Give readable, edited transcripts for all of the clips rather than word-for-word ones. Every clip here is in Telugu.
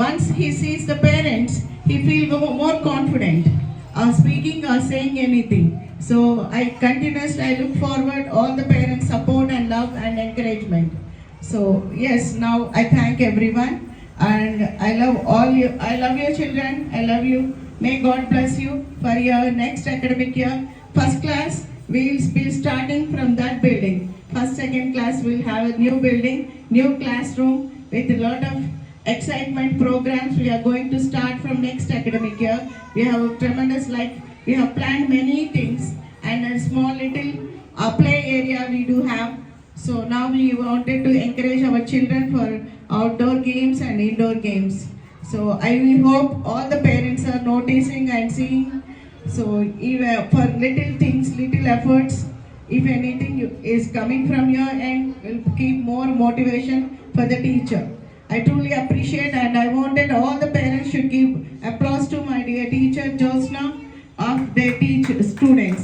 once he sees the parents, he feels more confident speaking or saying anything. So I look forward all the parents' support and love and encouragement. So yes, now I thank everyone and I love all you. I love your children. I love you. May God bless you for your next academic year. First class, we will be starting from that building. First, second class will have a new building, new classroom with a lot of excitement programs. We are going to start from next academic year. We have a tremendous we have planned many things and a small little play area we do have. So now we wanted to encourage our children for outdoor games and indoor games. So I will hope all the parents are noticing and seeing. So even for little things, little efforts, if anything is coming from your end, will keep more motivation for the teacher. I truly appreciate and I wanted all the parents should give applause to my dear teacher Josna of their students.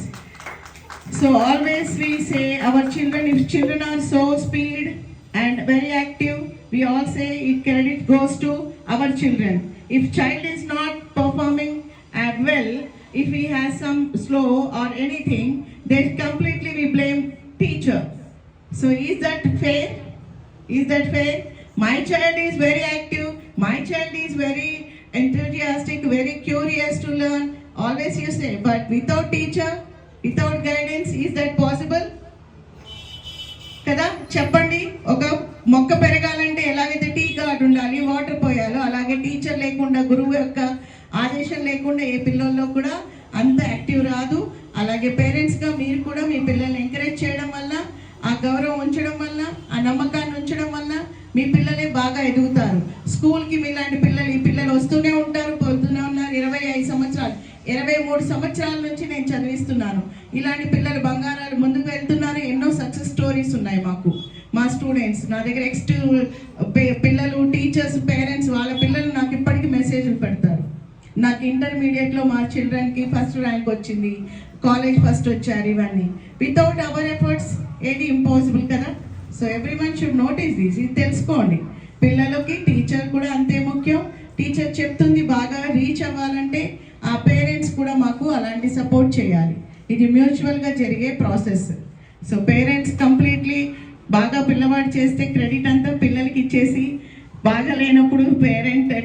So always we say our children, if children are so speed and very active, we all say credit goes to our children. If child is not performing well, if he has some slow or anything, then completely we blame teacher. So is that fair? Is that fair? My child is very active, my child is very enthusiastic, very curious to learn. Always you say, but without teacher, without guidance, is that possible? కదా చెప్పండి, ఒక మొక్క పెరగాలంటే ఎలాగైతే టీ గార్డ్ ఉండాలి, వాటర్ పోయాలో అలాగే టీచర్ లేకుండా, గురువు యొక్క ఆదేశం లేకుండా ఏ పిల్లల్లో కూడా అంత యాక్టివ్ రాదు. అలాగే పేరెంట్స్గా మీరు కూడా మీ పిల్లల్ని ఎంకరేజ్ చేయడం వల్ల, ఆ గౌరవం ఉంచడం వల్ల, ఆ నమ్మకాన్ని ఉంచడం వల్ల మీ పిల్లలే బాగా ఎదుగుతారు. స్కూల్కి మీలాంటి పిల్లలు ఈ పిల్లలు వస్తూనే ఉంటారు, పోతూనే ఉన్నారు. 25 సంవత్సరాలు 23 సంవత్సరాల నుంచి నేను చదివిస్తున్నాను. ఇలాంటి పిల్లలు బంగారాలు ముందుకు వెళ్తున్నారు. ఎన్నో సక్సెస్ స్టోరీస్ ఉన్నాయి మాకు, మా స్టూడెంట్స్ నా దగ్గర పిల్లలు, టీచర్స్, పేరెంట్స్ వాళ్ళ పిల్లలు నాకు ఇప్పటికీ మెసేజ్లు పెడతారు. నాకు ఇంటర్మీడియట్లో మా చిల్డ్రన్కి ఫస్ట్ ర్యాంక్ వచ్చింది, కాలేజ్ ఫస్ట్ వచ్చారు. ఇవన్నీ వితౌట్ అవర్ ఎఫర్ట్స్ ఏది ఇంపాసిబుల్ కదా. So everyone should notice this. ఇది తెలుసుకోండి. పిల్లలకి టీచర్ కూడా అంతే ముఖ్యం. టీచర్ చెప్తుంది బాగా రీచ్ అవ్వాలంటే ఆ పేరెంట్స్ కూడా మాకు అలాంటి సపోర్ట్ చేయాలి. ఇది మ్యూచువల్గా జరిగే ప్రాసెస్. సో పేరెంట్స్ కంప్లీట్లీ బాగా పిల్లవాడు చేస్తే క్రెడిట్ అంతా పిల్లలకి ఇచ్చేసి బాగా లేనప్పుడు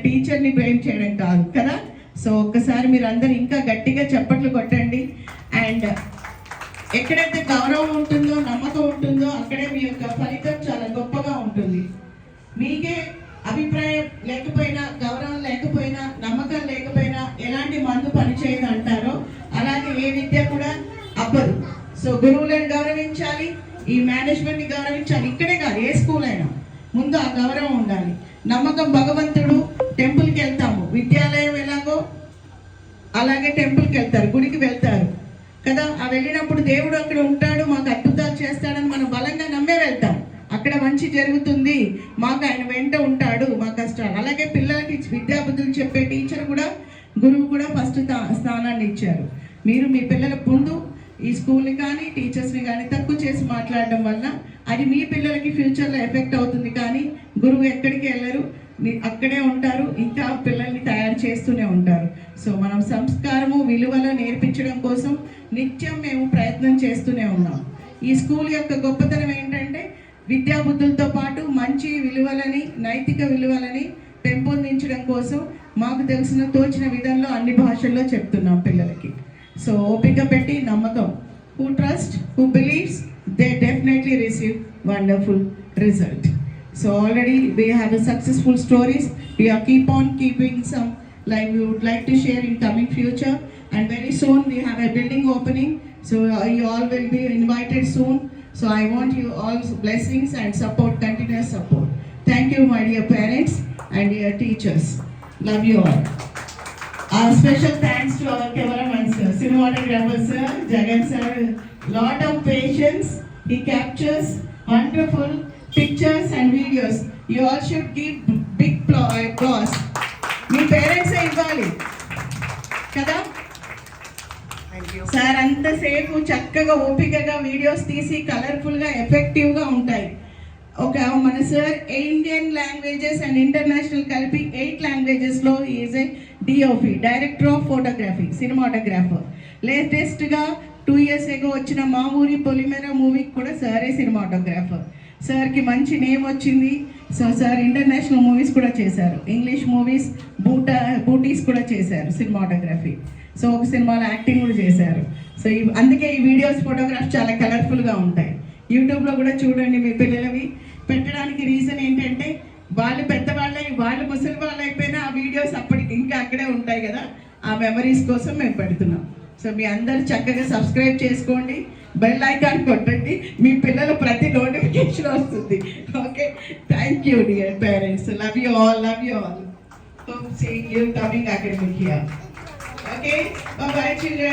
టీచర్ని బ్లేమ్ చేయడం కాదు కదా. సో ఒక్కసారి మీరు అందరు ఇంకా గట్టిగా చప్పట్లు కొట్టండి. అండ్ ఎక్కడైతే గౌరవం ఉంటుందో, నమ్మకం ఉంటుందో అక్కడే మీ యొక్క ఫలితం చాలా గొప్పగా ఉంటుంది. మీకే అభిప్రాయం లేకపోయినా, గౌరవం లేకపోయినా, నమ్మకం లేకపోయినా ఎలాంటి మందు పనిచేయదు అంటారో అలాగే ఏ విద్య కూడా అవ్వదు. సో గురువులను గౌరవించాలి, ఈ మేనేజ్మెంట్ని గౌరవించాలి. ఇక్కడే కాదు, ఏ స్కూల్ అయినా ముందు ఆ గౌరవం ఉండాలి. నమ్మకం, భగవంతుడు టెంపుల్కి వెళ్తాము, విద్యాలయం ఎలాగో అలాగే టెంపుల్కి వెళ్తారు, గుడికి వెళ్తారు కదా. ఆ వెళ్ళినప్పుడు దేవుడు అక్కడ ఉంటాడు, మాకు అద్భుతాలు చేస్తాడని మనం బలంగా నమ్మే వెళ్తాం. అక్కడ మంచి జరుగుతుంది, మాకు ఆయన వెంట ఉంటాడు, మా కష్టాలు. అలాగే పిల్లలకి విద్యాబుద్ధులు చెప్పే టీచర్ కూడా, గురువు కూడా ఫస్ట్ స్థానాన్ని ఇచ్చారు. మీరు మీ పిల్లల ముందు ఈ స్కూల్ని కానీ టీచర్స్ని కానీ తక్కువ చేసి మాట్లాడడం వల్ల అది మీ పిల్లలకి ఫ్యూచర్లో ఎఫెక్ట్ అవుతుంది. కానీ గురువు ఎక్కడికి వెళ్ళరు, అక్కడే ఉంటారు, ఇంకా పిల్లల్ని తయారు చేస్తూనే ఉంటారు. సో మనం సంస్కారము, విలువలు నేర్పించడం కోసం నిత్యం మేము ప్రయత్నం చేస్తూనే ఉన్నాం. ఈ స్కూల్ యొక్క గొప్పతనం ఏంటంటే విద్యాబుద్ధులతో పాటు మంచి విలువలని, నైతిక విలువలని పెంపొందించడం కోసం మాకు తెలిసిన తోచిన విధంలో అన్ని భాషల్లో చెప్తున్నాం పిల్లలకి. సో ఓపిక పెట్టి, నమ్మకం, who trust, who believes, they definitely receive wonderful result. So already we have a successful stories. We are keeping some like we would like to share in coming future, and very soon we have a building opening. So you all will be invited soon. So I want you all blessings and support, continuous support. Thank you my dear parents and dear teachers. Love you all. Our special thanks to our cameraman sir, cinematographer sir, Jagan sir. Lot of patience. He captures wonderful pictures and videos. You all should give big applause. Me parents ఇవ్వాలి కదా. సార్ అంతసేపు చక్కగా ఓపికగా వీడియోస్ తీసి కలర్ఫుల్గా, ఎఫెక్టివ్గా ఉంటాయి. మన sir Indian languages and international కలిపి 8 లాంగ్వేజెస్ లాంగ్వేజెస్లో is a DOP, director of photography, cinematographer. లేటెస్ట్గా 2 years ago వచ్చిన మా ఊరి పొలిమేర మూవీకి కూడా సారే సినిమాటోగ్రాఫర్. సార్కి మంచి నేమ్ వచ్చింది. సో సార్ ఇంటర్నేషనల్ మూవీస్ కూడా చేశారు, ఇంగ్లీష్ మూవీస్, బూటీస్ కూడా చేశారు సినిమాటోగ్రఫీ. సో ఒక సినిమాలో యాక్టింగ్ కూడా చేశారు. సో అందుకే ఈ వీడియోస్, ఫోటోగ్రాఫ్స్ చాలా కలర్ఫుల్గా ఉంటాయి. యూట్యూబ్లో కూడా చూడండి, మీ పిల్లలవి పెట్టడానికి రీజన్ ఏంటంటే వాళ్ళు పెద్దవాళ్ళై, వాళ్ళు ముసలి వాళ్ళు అయిపోయినా ఆ వీడియోస్ అప్పటికి ఇంకా అక్కడే ఉంటాయి కదా, ఆ మెమరీస్ కోసం మేము పెడుతున్నాం. సో మీ అందరు చక్కగా సబ్స్క్రైబ్ చేసుకోండి, బెల్ ఐకాన్ కొట్టండి, మీ పిల్లలు ప్రతి నోటిఫికేషన్ వస్తుంది. Okay, thank you dear parents, love you all, love you all. Hope seeing you coming academic year. Okay, bye bye children.